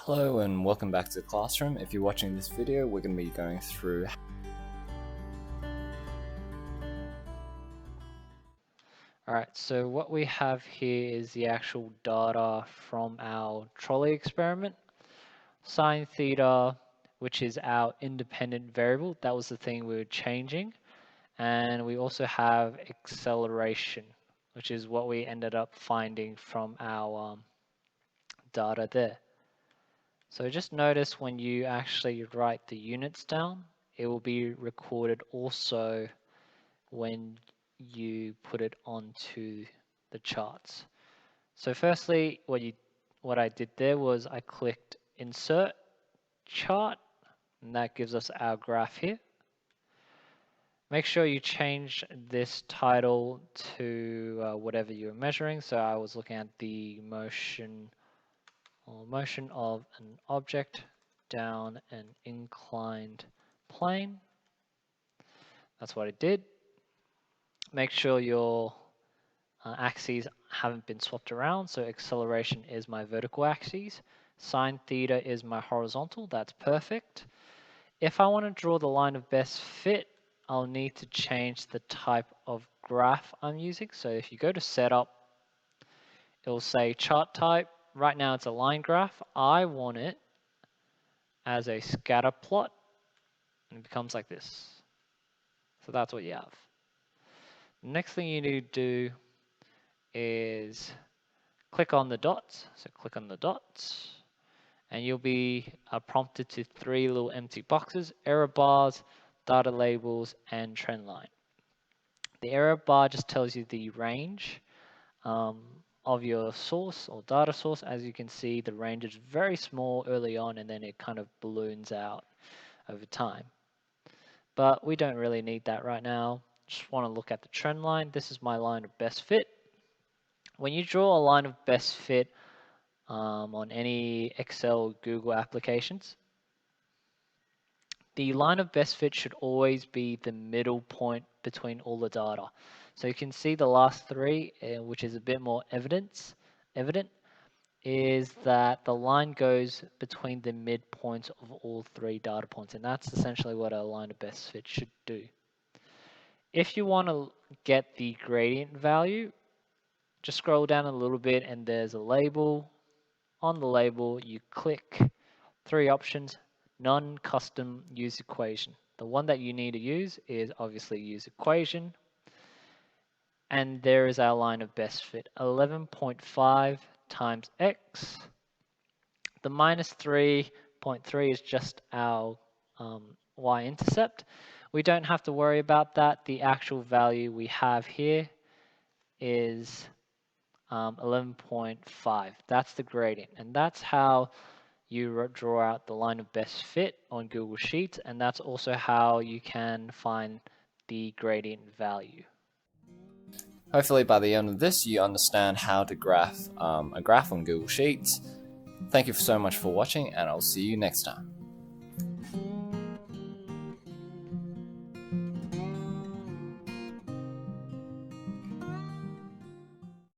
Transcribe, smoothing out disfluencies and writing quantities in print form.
Hello and welcome back to the classroom. If you're watching this video, we're going to be going through Alright, so what we have here is the actual data from our trolley experiment. Sine theta, which is our independent variable, that was the thing we were changing. And we also have acceleration, which is what we ended up finding from our data there. So just notice when you actually write the units down, it will be recorded also when you put it onto the charts. So firstly, what I did there was I clicked insert chart, and that gives us our graph here. Make sure you change this title to whatever you're measuring. So I was looking at the motion of an object down an inclined plane. That's what I did. Make sure your axes haven't been swapped around. So acceleration is my vertical axis. Sine theta is my horizontal. That's perfect. If I want to draw the line of best fit, I'll need to change the type of graph I'm using. So if you go to setup, it'll say chart type. Right now it's a line graph. I want it as a scatter plot, and it becomes like this. So that's what you have. Next thing you need to do is click on the dots. So click on the dots, and you'll be prompted to 3 little empty boxes: error bars, data labels, and trend line. The error bar just tells you the range of your source or data source. As you can see, the range is very small early on, and then it kind of balloons out over time. But we don't really need that right now. Just want to look at the trend line. This is my line of best fit. When you draw a line of best fit on any Excel or Google applications, the line of best fit should always be the middle point between all the data. So you can see the last three, which is a bit more evident, is that the line goes between the midpoints of all 3 data points, and that's essentially what a line of best fit should do. If you want to get the gradient value, just scroll down a little bit and there's a label. On the label, you click 3 options: none, custom, use equation. The one that you need to use is obviously use equation. And there is our line of best fit, 11.5 times x. The minus 3.3 is just our y-intercept. We don't have to worry about that. The actual value we have here is 11.5. That's the gradient, and that's how you draw out the line of best fit on Google Sheets, and that's also how you can find the gradient value. Hopefully by the end of this you understand how to graph a graph on Google Sheets. Thank you so much for watching, and I'll see you next time.